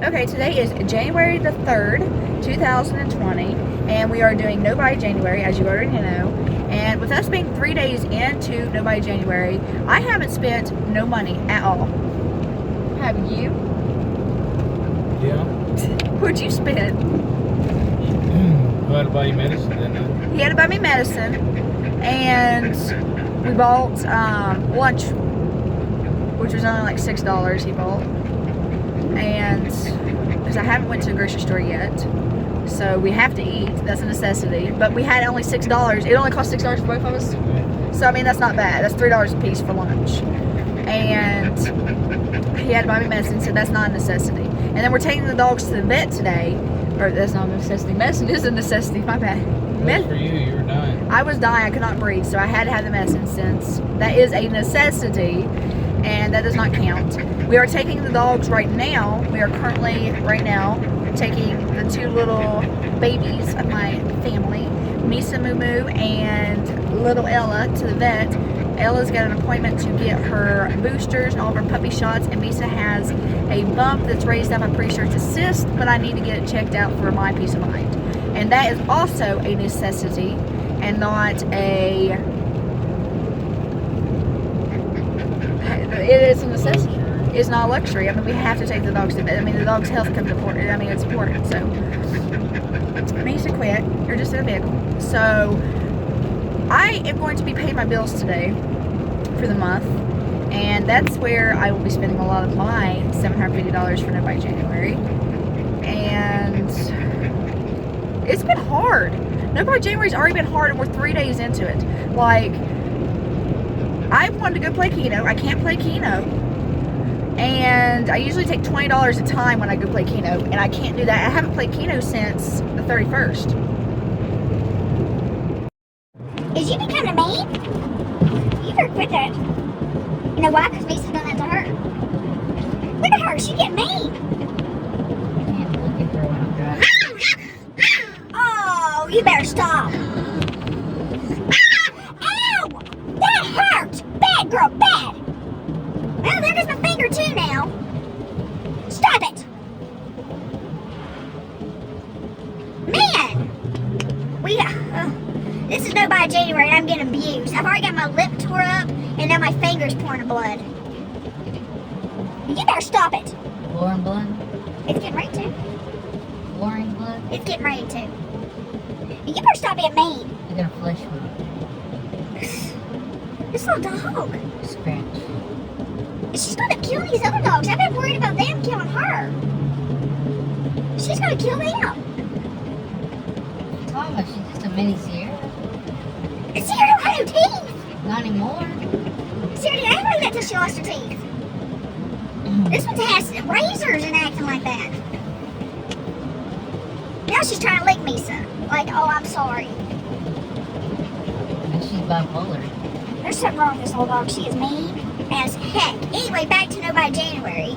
Okay, today is January the 3rd, 2020, and we are doing Nobody January, as you already know. And with us being 3 days into Nobody January, I haven't spent no money at all. Have you? Yeah. What'd you spend? I had to buy you medicine, didn't I? He had to buy me medicine, and we bought lunch, which was only like $6 he bought. And because I haven't went to the grocery store yet, so we have to eat. That's a necessity. But we had only $6. It only cost $6 for both of us. So I mean, that's not bad. That's $3 a piece for lunch. And he had to buy me medicine, so that's not a necessity. And then we're taking the dogs to the vet today. Or that's not a necessity. Medicine is a necessity. My bad. That's for you. You were dying. I was dying. I could not breathe, so I had to have the medicine since that is a necessity, and that does not count. We are taking the dogs right now. We are currently, right now, taking the two little babies of my family, Misa Moo Moo and little Ella, to the vet. Ella's got an appointment to get her boosters and all of her puppy shots, and Misa has a bump that's raised up. I'm pretty sure it's a cyst, but I need to get it checked out for my peace of mind. And that is also a necessity and not a... It is a necessity. It's not a luxury. I mean, we have to take the dogs to bed. I mean, the dog's health comes important. I mean, it's important. So, Misa quit. You're just in a vehicle. So, I am going to be paying my bills today for the month. And that's where I will be spending a lot of my $750 for Nobody January. And it's been hard. Nobody January's already been hard, and we're 3 days into it. Like, I wanted to go play Keno. I can't play Keno. And I usually take $20 a time when I go play Keno, and I can't do that. I haven't played Keno since the 31st. Is you becoming mean? You better quit that. You know why? Because Misa's done that to her. Look at her. She getting mean. Oh, you better stop. Ow! That hurt. Bad girl, bad. Well, there goes my finger too now. Stop it. Man. This is Nobody January and I'm getting abused. I've already got my lip tore up and now my finger's pouring blood. You better stop it. Pouring blood? It's getting ready to. Pouring blood? It's getting ready to. You better stop being mean. You're gonna flesh me. This little dog. Scratch. She's gonna kill these other dogs. I've been worried about them killing her. She's gonna kill them. Thomas, she's just a mini Sierra. Sierra don't have no teeth. Not anymore. Sierra didn't act like that till she lost her teeth. This one has razors and acting like that. Now she's trying to lick Misa. Like, oh, I'm sorry. And she's bipolar. There's something wrong with this little dog. She is mean as heck. Anyway, back to Nobody January.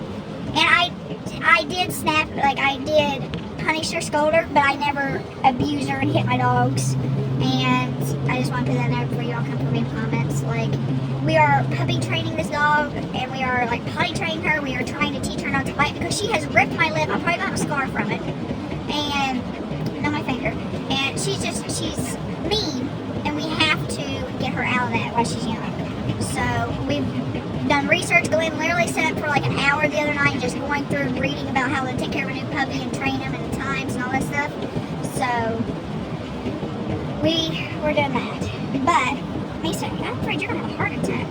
And I did snap, like I did punish her, scold her, but I never abused her and hit my dogs. And I just want to put that out before y'all come for me in comments. Like, we are puppy training this dog, and we are like potty training her. We are trying to teach her not to bite because she has ripped my lip. I probably got a scar from it, and on my finger. And she's mean, and we have to get her out of that while she's young. So we've done research, literally sat up for like an hour the other night, just going through and reading about how to take care of a new puppy and train them and the times and all that stuff. So we're doing that. But Misa, I'm afraid you're gonna have a heart attack.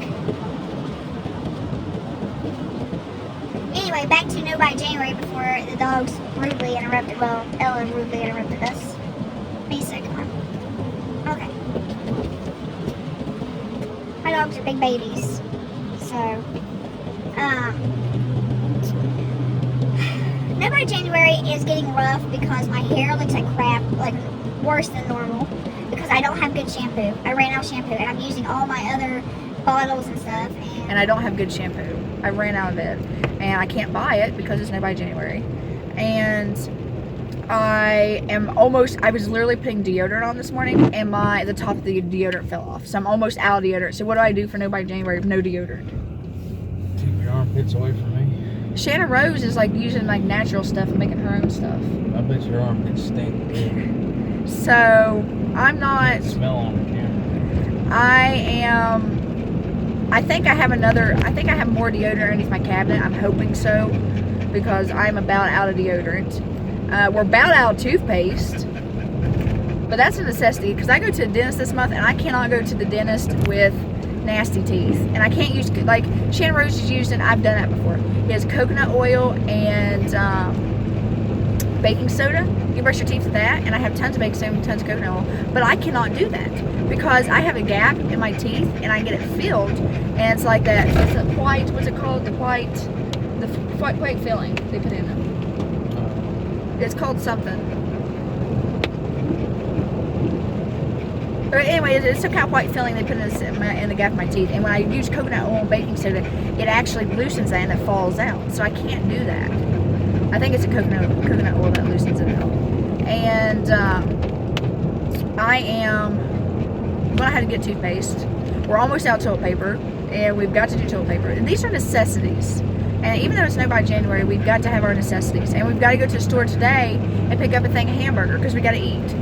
Anyway, back to Nobody January before the dogs rudely interrupted. Well, Ella rudely interrupted us. Misa, come on. Okay. My dogs are big babies. So, Nobody January is getting rough because my hair looks like crap, like worse than normal, because I don't have good shampoo. I ran out of shampoo, and I'm using all my other bottles and stuff. And I don't have good shampoo. I ran out of it, and I can't buy it because it's Nobody January. And I was literally putting deodorant on this morning, and the top of the deodorant fell off. So I'm almost out of deodorant. So what do I do for Nobody January with no deodorant? Keep your armpits away from me. Channon Rose is like using like natural stuff and making her own stuff. I bet your armpits stink. Dude. So I'm not. Smell on the camera. I think I have more deodorant underneath my cabinet. I'm hoping so, because I'm about out of deodorant. We're about out of toothpaste, but that's a necessity because I go to the dentist this month and I cannot go to the dentist with nasty teeth, and I can't use, like Channon Rose is using, I've done that before. He has coconut oil and baking soda. You brush your teeth with that, and I have tons of baking soda and tons of coconut oil, but I cannot do that because I have a gap in my teeth and I get it filled, and it's like that, it's a white, what's it called, the white filling they put in them. It's called something. But anyway, it's some kind of white filling they put in the gap of my teeth. And when I use coconut oil and baking soda, it actually loosens that and it falls out. So I can't do that. I think it's a coconut oil that loosens it out. And I am going to have to get toothpaste. We're almost out of toilet paper. And we've got to do toilet paper. And these are necessities. And even though it's no by January, we've got to have our necessities. And we've got to go to the store today and pick up a thing of hamburger because we got to eat.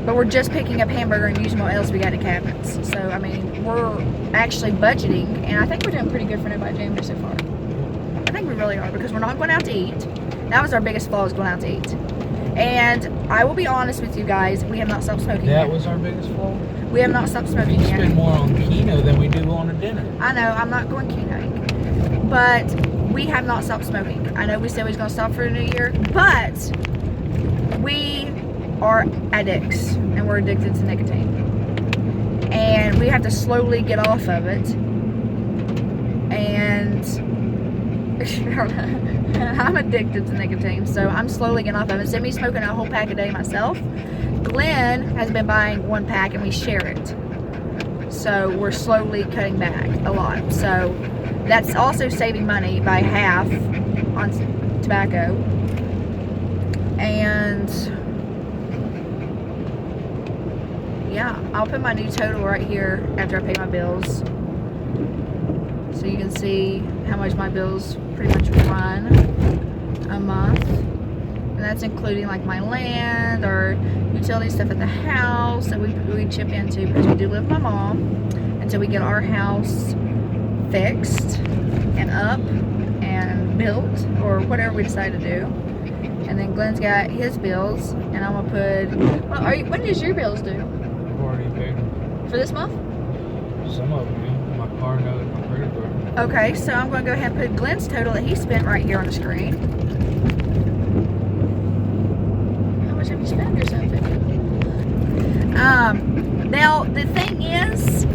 But we're just picking up hamburger and using what else we got in cabinets. So, I mean, we're actually budgeting, and I think we're doing pretty good for no by January so far. I think we really are, because we're not going out to eat. That was our biggest flaw, is going out to eat. And I will be honest with you guys, we have not stopped smoking yet. That was our biggest flaw? We have not stopped smoking We yet. spend more on Keno than we do on a dinner. I know, I'm not going kenoing. But we have not stopped smoking. I know we said we was going to stop for the new year, but we are addicts, and we're addicted to nicotine, and we have to slowly get off of it. And I'm addicted to nicotine, so I'm slowly getting off of it. Instead of me smoking a whole pack a day myself, Glenn has been buying 1 pack and we share it, so we're slowly cutting back a lot. So that's also saving money by half on tobacco. And yeah, I'll put my new total right here after I pay my bills, so you can see how much my bills pretty much run a month. And that's including like my land or utility stuff at the house that we chip into, because we do live with my mom until we get our house fixed and up and built, or whatever we decide to do. And then Glenn's got his bills, and I'm gonna put, well, when does your bills due? Already paid them. For this month? Some of them, yeah. My car note, my credit card. Okay, so I'm going to go ahead and put Glenn's total that he spent right here on the screen. How much have you spent yourself? Now the thing is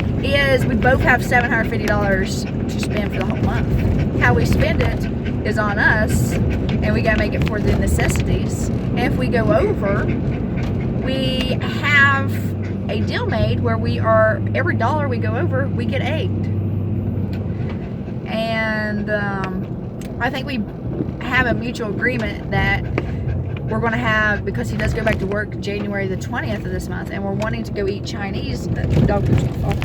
we both have $750 to spend for the whole month. How we spend it is on us, and we gotta make it for the necessities. And if we go over, we have a deal made where every dollar we go over, we get egged. And I think we have a mutual agreement that we're going to have, because he does go back to work January the 20th of this month, and we're wanting to go eat Chinese. The dog poop's my fault.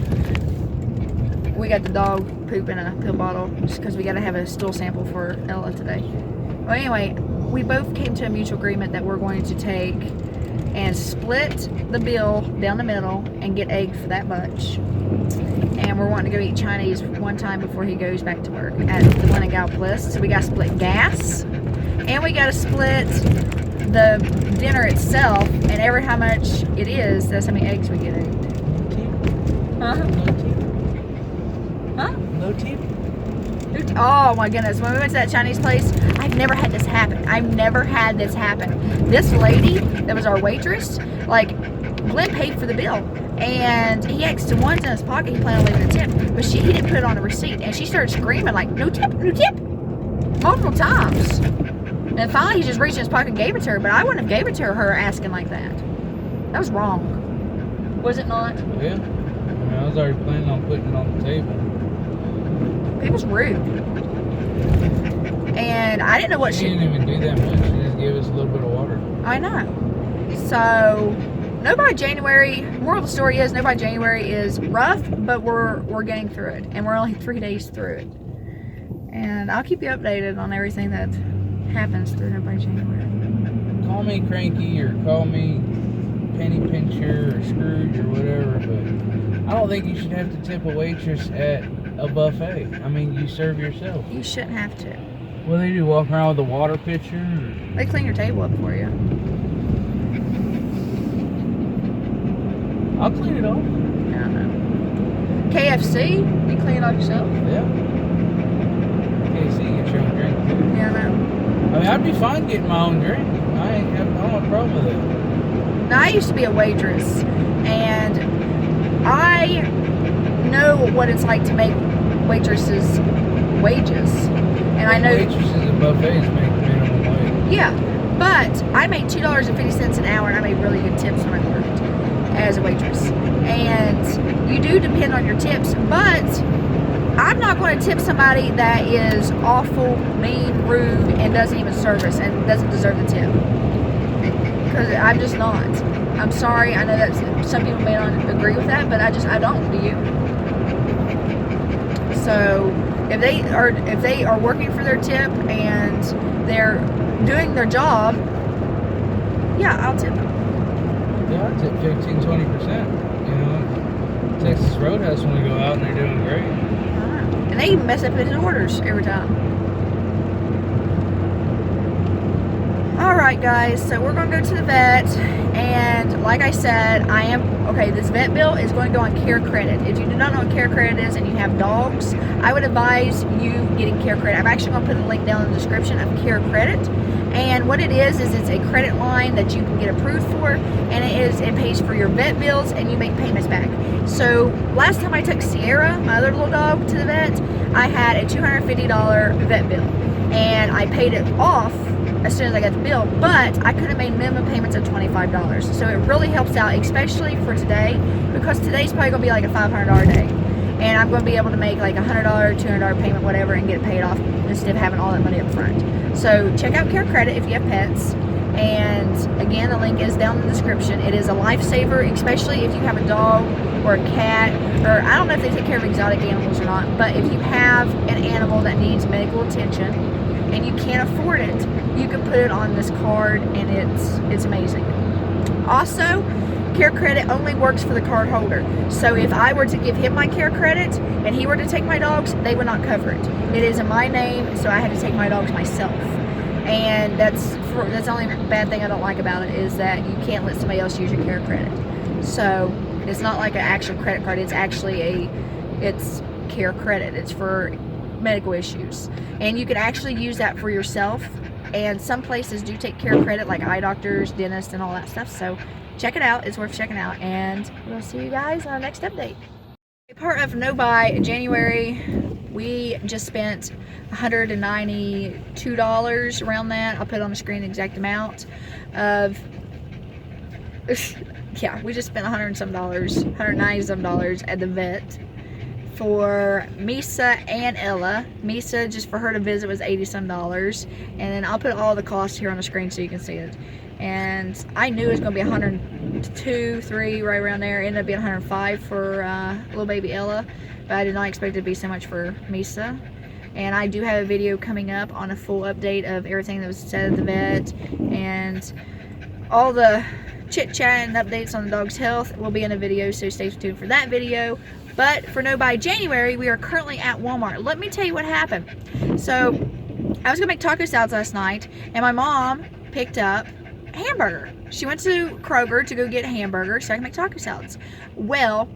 We got the dog poop in a pill bottle just because we got to have a stool sample for Ella today. Well, anyway, we both came to a mutual agreement that we're going to take and split the bill down the middle and get egged for that much. And we're wanting to go eat Chinese one time before he goes back to work at the one in Galplis. So we got to split gas, and we got to split the dinner itself, and every how much it is, that's how many eggs we get egged. Huh? Huh? No tip? Oh my goodness, when we went to that Chinese place, I've never had this happen. This lady that was our waitress, like, Glenn paid for the bill, and he had some ones in his pocket he planned on leaving a tip, but he didn't put it on a receipt, and she started screaming like, no tip, multiple times. And finally he just reached in his pocket and gave it to her, but I wouldn't have gave it to her asking like that. That was wrong. Was it not? Yeah. I mean, I was already planning on putting it on the table. It was rude. And I didn't know what She didn't even do that much. She just gave us a little bit of water. I know. So, no by January, moral of the story is, no by January is rough, but we're getting through it. And we're only 3 days through it. And I'll keep you updated on everything that happens through No Buy January. Call me cranky or call me penny pincher or Scrooge or whatever, but I don't think you should have to tip a waitress at a buffet. I mean, you serve yourself. You shouldn't have to. What do they do? Walk around with a water pitcher? Or... They clean your table up for you. I'll clean it off. I don't know. KFC? You clean it off yourself? Yeah. KFC, get your own drink too. Yeah, I know. I mean, I'd be fine getting my own drink. I don't have a problem with it. Now, I used to be a waitress, and I know what it's like to make waitresses' wages. And I know waitresses at buffets make minimum wage. Yeah, but I made $2.50 an hour, and I made really good tips when I worked as a waitress. And you do depend on your tips, but I'm not going to tip somebody that is awful, mean, rude, and doesn't even service and doesn't deserve the tip. Because I'm just not. I'm sorry. I know that some people may not agree with that, but I don't. Do you? So if they are working for their tip and they're doing their job, yeah, I'll tip them. Yeah, I tip 15-20%. You know, Texas Roadhouse when we go out and they're doing great. And they even mess up his orders every time. Alright guys, so we're going to go to the vet, and like I said, this vet bill is going to go on Care Credit. If you do not know what Care Credit is and you have dogs, I would advise you getting Care Credit. I'm actually going to put a link down in the description of Care Credit, and what it is it's a credit line that you can get approved for, and it pays for your vet bills, and you make payments back. So last time I took Sierra, my other little dog, to the vet, I had a $250 vet bill, and I paid it off as soon as I got the bill, but I could have made minimum payments of $25. So it really helps out, especially for today, because today's probably going to be like a $500 day. And I'm going to be able to make like a $100, $200 payment, whatever, and get it paid off instead of having all that money up front. So check out Care Credit if you have pets. And again, the link is down in the description. It is a lifesaver, especially if you have a dog or a cat, or I don't know if they take care of exotic animals or not, but if you have an animal that needs medical attention and you can't afford it, you can put it on this card, and it's amazing. Also, Care Credit only works for the card holder. So if I were to give him my Care Credit and he were to take my dogs, they would not cover it. It is in my name, so I had to take my dogs myself. And that's the only bad thing I don't like about it, is that you can't let somebody else use your Care Credit. So it's not like an actual credit card. It's actually it's Care Credit. It's for medical issues, and you can actually use that for yourself. And some places do take Care Credit, like eye doctors, dentists, and all that stuff. So check it out. It's worth checking out, and we'll see you guys on our next update. Part of No Buy January, we just spent $192, around that. I'll put on the screen the exact amount of yeah, we just spent $190 some at the vet for Misa and Ella. Misa, just for her to visit, was $80 some, and then I'll put all the costs here on the screen so you can see it. And I knew it was going to be $102, $3, right around there. It ended up being $105 for little baby Ella, but I did not expect it to be so much for Misa. And I do have a video coming up on a full update of everything that was said at the vet, and all the chit chat and updates on the dog's health will be in a video, so stay tuned for that video. But for No Buy January, we are currently at Walmart. Let me tell you what happened. So I was gonna make taco salads last night, and my mom picked up a hamburger. She went to Kroger to go get a hamburger so I can make taco salads. Well,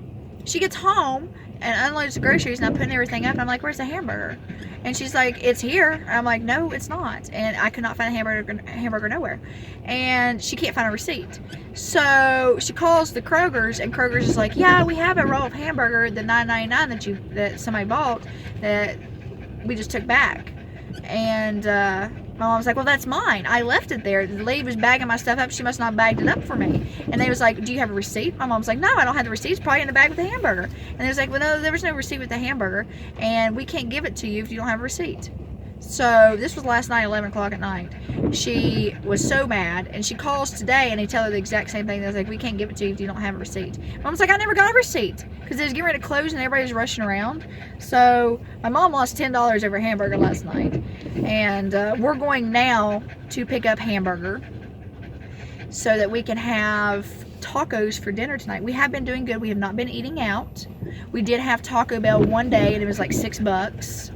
she gets home and unloads the groceries, and I'm putting everything up, and I'm like, where's the hamburger? And she's like, it's here. And I'm like, no, it's not. And I could not find a hamburger nowhere. And she can't find a receipt. So she calls the Kroger's, and Kroger's is like, yeah, we have a roll of hamburger, the $9.99 that somebody bought, that we just took back. And my mom was like, well, that's mine. I left it there. The lady was bagging my stuff up. She must not have bagged it up for me. And they was like, do you have a receipt? My mom's like, no, I don't have the receipt. It's probably in the bag with the hamburger. And they was like, well, no, there was no receipt with the hamburger, and we can't give it to you if you don't have a receipt. So this was last night, 11 o'clock at night. She was so mad, and she calls today, and they tell her the exact same thing. They're like, we can't give it to you if you don't have a receipt. Mom's like, I never got a receipt, because they was getting ready to close, and everybody's rushing around. So my mom lost $10 over a hamburger last night, and we're going now to pick up hamburger so that we can have tacos for dinner tonight. We have been doing good. We have not been eating out. We did have Taco Bell one day, and it was like $6.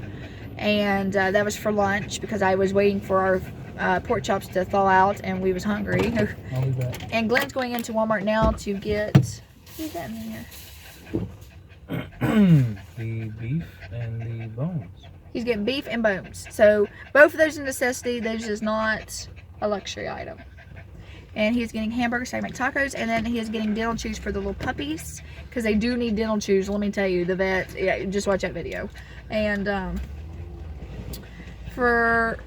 And that was for lunch because I was waiting for our pork chops to thaw out, and we was hungry. I'll be back. And Glenn's going into Walmart now to get, what's that in here? The beef and the bones. He's getting beef and bones. So both of those are a necessity. Those is not a luxury item. And he's getting hamburgers so I make tacos, and then he is getting dental chews for the little puppies because they do need dental chews. Let me tell you, the vet, yeah, just watch that video. And for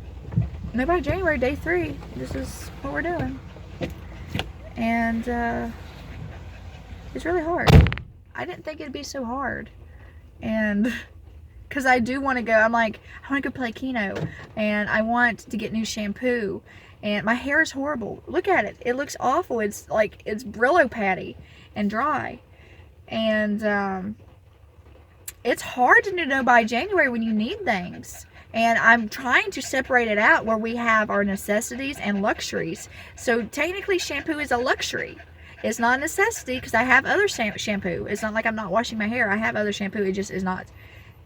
Nobody January, day 3, this is what we're doing. And it's really hard. I didn't think it'd be so hard. And because I do want to go, I'm like, I want to go play Keno, and I want to get new shampoo, and my hair is horrible. Look at it. It looks awful. It's like, it's Brillo patty and dry. And it's hard to know by January when you need things. And I'm trying to separate it out where we have our necessities and luxuries. So technically shampoo is a luxury. It's not a necessity because I have other shampoo. It's not like I'm not washing my hair. I have other shampoo. It just is not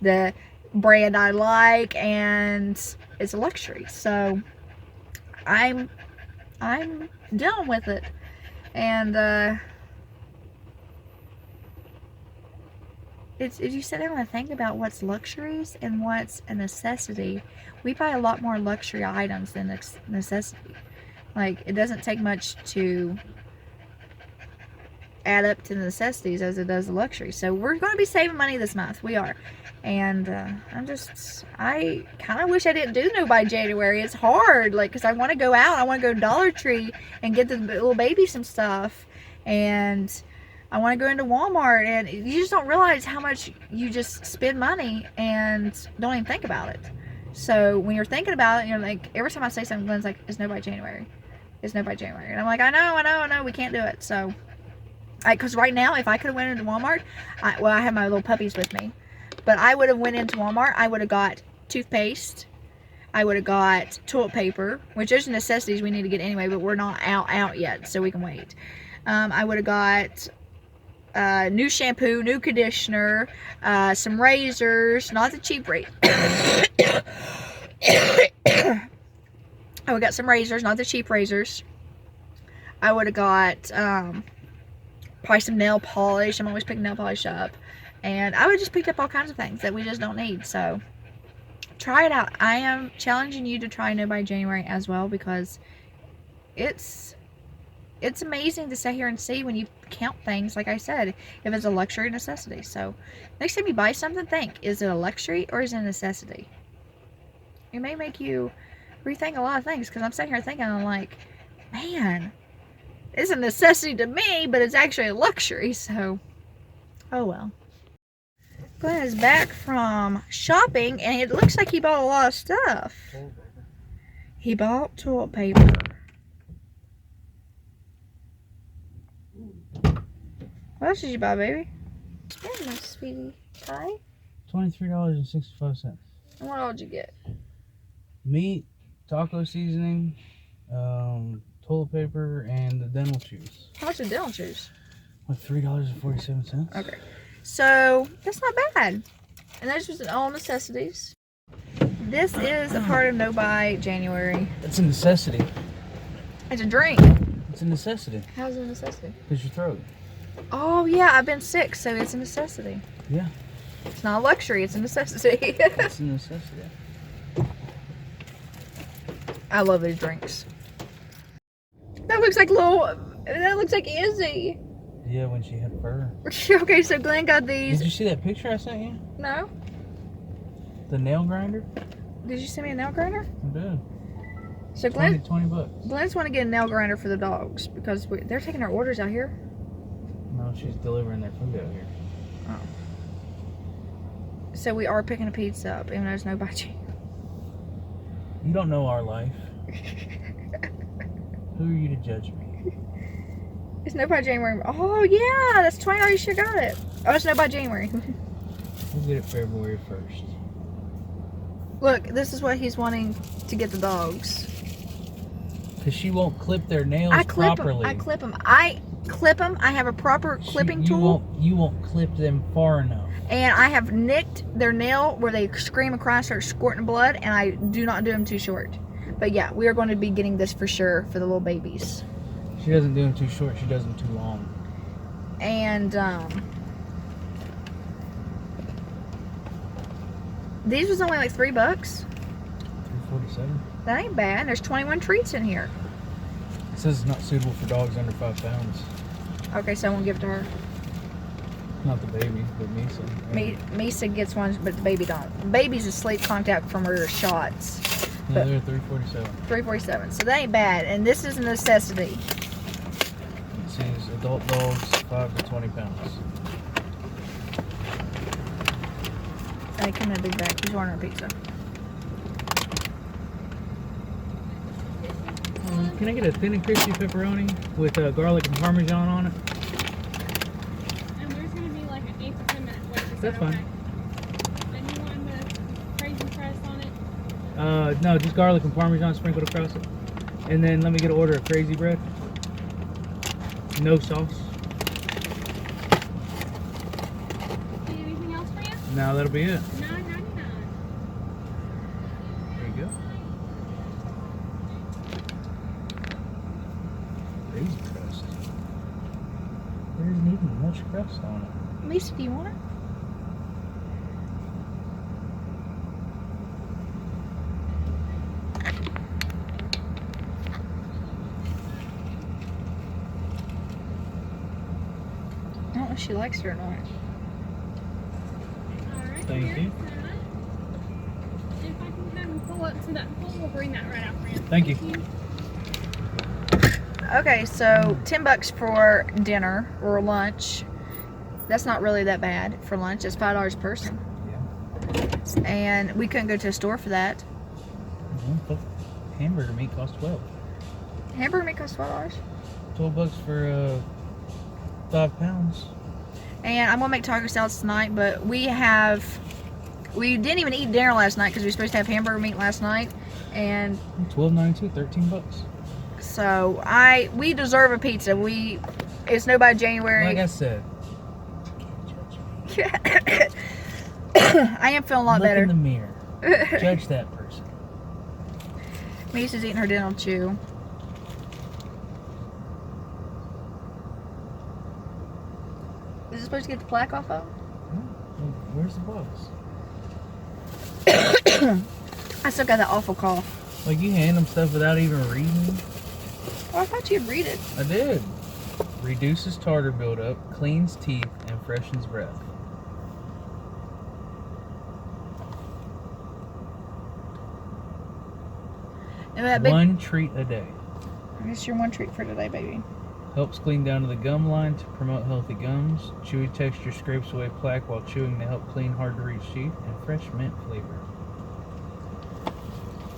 the brand I like, and it's a luxury. So I'm dealing with it. And if you sit down and think about what's luxuries and what's a necessity, we buy a lot more luxury items than necessity. Like, it doesn't take much to add up to the necessities as it does the luxury. So we're going to be saving money this month. We are. And I kind of wish I didn't do no by January. It's hard, like, because I want to go out. I want to go to Dollar Tree and get the little baby some stuff. And I want to go into Walmart, and you just don't realize how much you just spend money and don't even think about it. So when you're thinking about it, you're like, every time I say something, Glenn's like, it's no by January. It's no by January. And I'm like, I know, we can't do it. So, because right now, if I could have went into Walmart, I have my little puppies with me, but I would have went into Walmart, I would have got toothpaste, I would have got toilet paper, which those are necessities we need to get anyway, but we're not out yet, so we can wait. I would have got new shampoo, new conditioner, some razors, not the cheap rate. I would have got some razors, not the cheap razors. I would have got probably some nail polish. I'm always picking nail polish up. And I would just pick up all kinds of things that we just don't need. So try it out. I am challenging you to try No by January as well, because it's amazing to sit here and see when you count things, like I said, if it's a luxury or necessity. So next time you buy something, think, is it a luxury or is it a necessity? It may make you rethink a lot of things, because I'm sitting here thinking, I'm like, man, it's a necessity to me, but it's actually a luxury. So, oh well. Glenn is back from shopping, and it looks like he bought a lot of stuff. He bought toilet paper. What else did you buy, baby? Hey, my sweetie pie. $23.65. And what all did you get? Meat, taco seasoning, toilet paper, and the dental chews. How much did dental chews? Like $3.47. Okay. So, that's not bad. And those was all necessities. This is a part of No by January. It's a necessity. It's a drink. It's a necessity. How's it a necessity? Because your throat. Oh, yeah, I've been sick, so it's a necessity. Yeah. It's not a luxury, it's a necessity. It's a necessity. I love these drinks. That looks like Izzy. Yeah, when she had fur. Okay, so Glenn got these. Did you see that picture I sent you? No? The nail grinder? Did you send me a nail grinder? I did. So 20 bucks. Glenn's want to get a nail grinder for the dogs because they're taking our orders out here. No, she's delivering their food out here. Oh. So we are picking a pizza up, even though there's no by January. You don't know our life. Who are you to judge me? It's no by January. Oh yeah, that's $20. You should got it. Oh, it's no by January. We'll get it February 1st. Look, this is what he's wanting to get the dogs. Because she won't clip their nails I clip properly. them. I clip them. I clip them. I have a proper clipping tool. You won't clip them far enough. And I have nicked their nail where they scream and cry, start squirting blood, and I do not do them too short. But yeah, we are going to be getting this for sure for the little babies. She doesn't do them too short, she does them too long. And these was only like $3. $3.47. That ain't bad. There's 21 treats in here. It says it's not suitable for dogs under 5 pounds. Okay, so I won't give it to her. Not the baby, but Misa. Misa gets one, but the baby don't. The baby's asleep contact from her shots. Yeah, they're $3.47. $3.47. So that ain't bad. And this is a necessity. It says adult dogs 5 to 20 pounds. They come in a big bag. He's ordering a pizza. Can I get a thin and crispy pepperoni with garlic and parmesan on it? And there's going to be like an 8 to 10 minute wait. Is That's that fine. okay? Then you want the crazy crust on it? No, just garlic and parmesan sprinkled across it. And then let me get an order of crazy bread. No sauce. Need anything else for you? No, that'll be it. $9.99. There you go. Crazy crust. There isn't even much crust on it. Lisa, do you want it? I don't know if she likes it or not. Alright. Thank you. If I can have them pull up to that pool, we'll bring that right out for you. Thank you. Okay, so $10 for dinner or lunch. That's not really that bad for lunch. It's $5 a person. Yeah. And we couldn't go to a store for that. But hamburger meat costs $12. Hamburger meat costs $12. $12 for 5 pounds. And I'm gonna make taco salads tonight, but we didn't even eat dinner last night because we were supposed to have hamburger meat last night, and $12.92, $13. so we deserve a pizza. It's no by January. Like I said, I am feeling a lot look better. in the mirror. Judge that person. Misa's eating her dental chew. Is it supposed to get the plaque off of? Where's the box? I still got that awful cough. Like, you hand them stuff without even reading? Oh, I thought you'd read it. I did. Reduces tartar buildup, cleans teeth, and freshens breath. And that big, One treat a day. it's your one treat for today, baby. Helps clean down to the gum line to promote healthy gums. Chewy texture scrapes away plaque while chewing to help clean hard to reach teeth, and fresh mint flavor.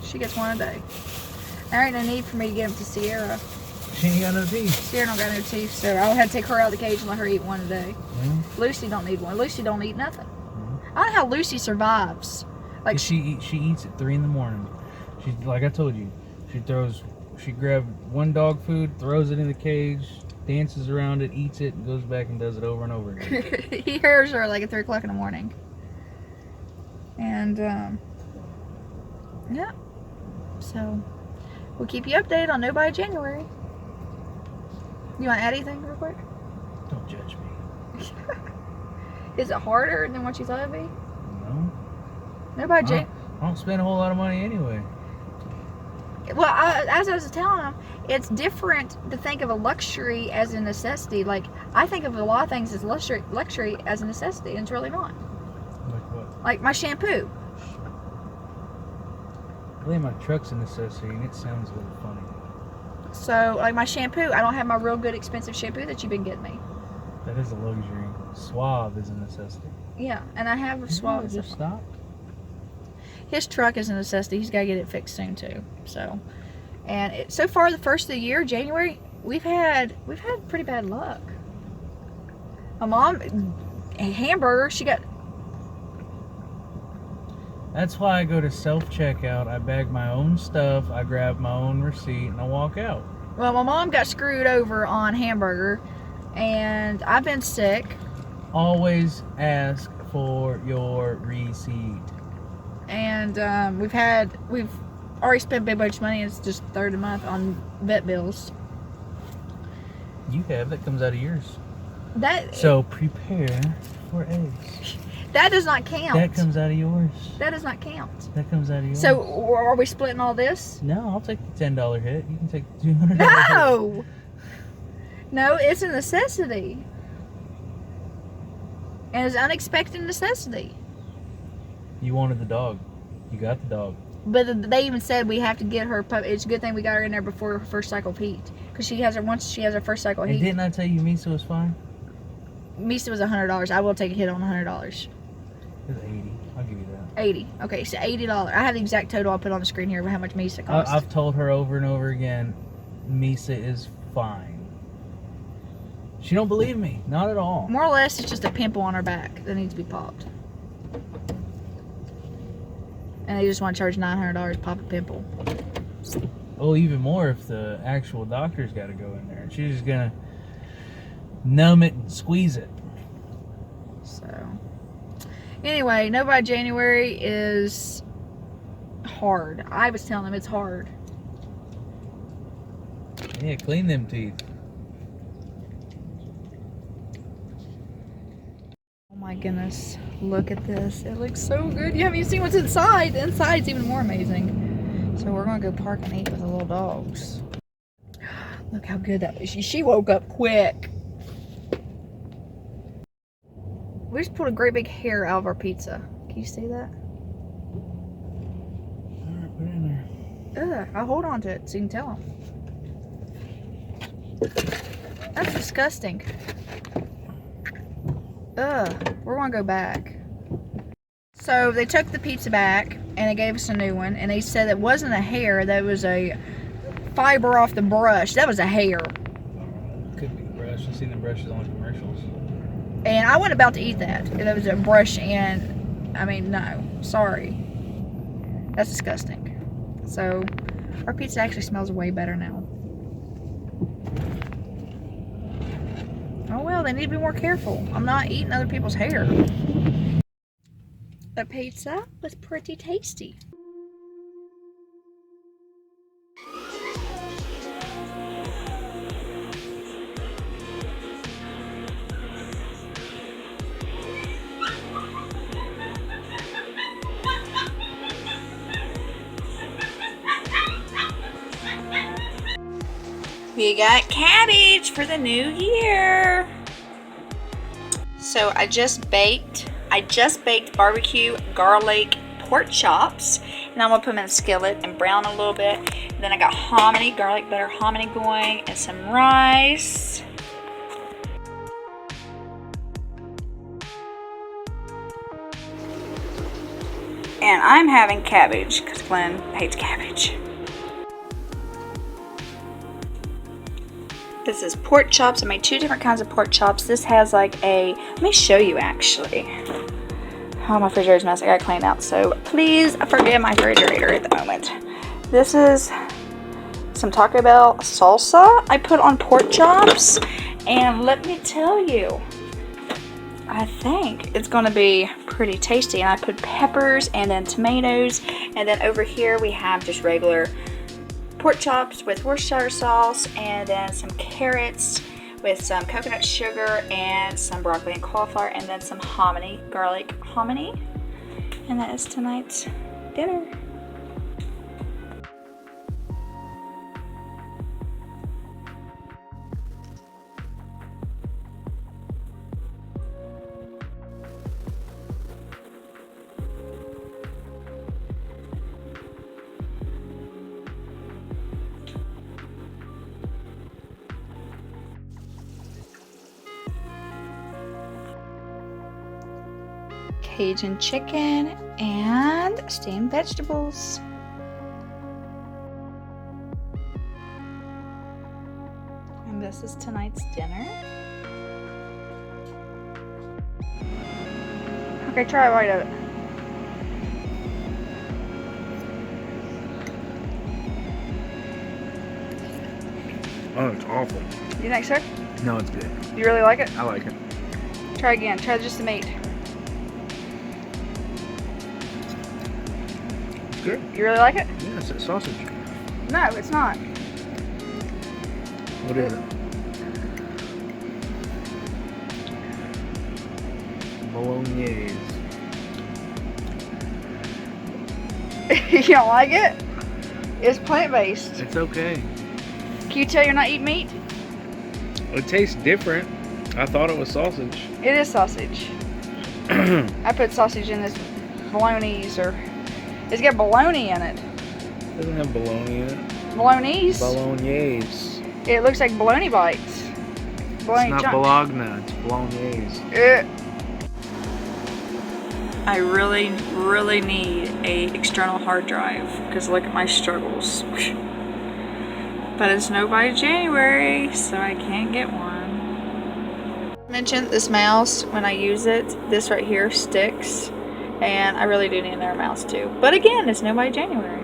She gets one a day. There ain't no need for me to get them to Sierra. She ain't got no teeth. Sierra don't got no teeth, so I'll have to take her out of the cage and let her eat one a day. Yeah. Lucy don't need one. Lucy don't eat nothing. I don't know how Lucy survives. Like she eats at 3 in the morning. She, like I told you, she grabs one dog food, throws it in the cage, dances around it, eats it, and goes back and does it over and over again. he hears her like at 3 o'clock in the morning. And yeah. So we'll keep you updated on No by January. You want to add anything real quick? Don't judge me. Is it harder than what you thought it'd be? No. No by January. I don't spend a whole lot of money anyway. Well, as I was telling them, it's different to think of a luxury as a necessity. Like, I think of a lot of things as luxury as a necessity, and it's really not. Like what? Like my shampoo. I think my truck's a necessity, and it sounds a little funny. So, like my shampoo, I don't have my real good expensive shampoo that you've been getting me. That is a luxury. Suave is a necessity. Yeah, and I have a Suave. Just stop. his truck is a necessity. He's got to get it fixed soon too. So, and so far the first of the year, January, we've had pretty bad luck. My mom, a hamburger, she got. That's why I go to self-checkout. I bag my own stuff, I grab my own receipt, and I walk out. Well, my mom got screwed over on hamburger, and I've been sick. Always ask for your receipt. And we've already spent a big bunch of money. It's just third of the month on vet bills. You have, that comes out of yours. That So prepare for eggs. That does not count. That comes out of yours. That does not count. That comes out of yours. So are we splitting all this? No, I'll take the $10 hit. You can take the $200 hit. No! No, it's a necessity. And it's an unexpected necessity. You wanted the dog. You got the dog. But they even said we have to get her puppy. It's a good thing we got her in there before her first cycle of heat. Because once she has her first cycle of And heat. didn't I tell you Misa was fine? Misa was $100. I will take a hit on $100. It was 80. I'll give you that. 80. Okay, so $80. I have the exact total I'll put on the screen here of how much Misa cost. I've told her over and over again, Misa is fine. She don't believe me. Not at all. More or less, it's just a pimple on her back that needs to be popped. And they just want to charge $900 to pop a pimple. Oh, even more if the actual doctor's got to go in there. She's just going to numb it and squeeze it. So, anyway, no by January is hard. I was telling them it's hard. Yeah, clean them teeth. Oh my goodness. Look at this. It looks so good. You haven't even seen what's inside. The inside's even more amazing. So we're going to go park and eat with the little dogs. Look how good that is. She woke up quick. We just pulled a great big hair out of our pizza. Can you see that? Alright, put it in there. Ugh, I'll hold on to it so you can tell them. That's disgusting. Ugh, we're gonna go back. So they took the pizza back and they gave us a new one, and they said it wasn't a hair, that was a fiber off the brush. That was a hair. Could be a brush. I've seen the brushes on commercials. And I wasn't about to eat that. That was a brush, and I mean, no, sorry. That's disgusting. So our pizza actually smells way better now. Oh well, they need to be more careful. I'm not eating other people's hair. The pizza was pretty tasty. We got cabbage for the new year. So I just baked barbecue garlic pork chops, and I'm gonna put them in a skillet and brown a little bit. And then I got hominy, garlic butter hominy going, and some rice. And I'm having cabbage because Glenn hates cabbage. This is pork chops. I made two different kinds of pork chops. This has like let me show you actually. Oh, my refrigerator's messy. I gotta clean it out. So please forgive my refrigerator at the moment. This is some Taco Bell salsa I put on pork chops. And let me tell you, I think it's gonna be pretty tasty. And I put peppers and then tomatoes. And then over here we have just regular pork chops with Worcestershire sauce, and then some carrots with some coconut sugar and some broccoli and cauliflower, and then some hominy, garlic hominy. And that is tonight's dinner. Cajun chicken and steamed vegetables. And this is tonight's dinner. Okay, try a bite of it. Oh, it's awful. You think so? No, it's good. You really like it? I like it. Try again. Try just the meat. It's good. You really like it? Yeah, it's a sausage. No, it's not. What is it? Bolognese. You don't like it? It's plant-based. It's okay. Can you tell you're not eating meat? It tastes different. I thought it was sausage. It is sausage. I put sausage in this bolognese, or it's got bologna in it. It doesn't have bologna in it. Bolognese. Bolognese. It looks like bologna bites. Bologna It's not chunk. bologna, it's bolognese. I really, really need a external hard drive because look at my struggles. But it's no by January, so I can't get one. Mentioned this mouse, when I use it, this right here sticks, and I really do need another mouse too. But again, it's no by January.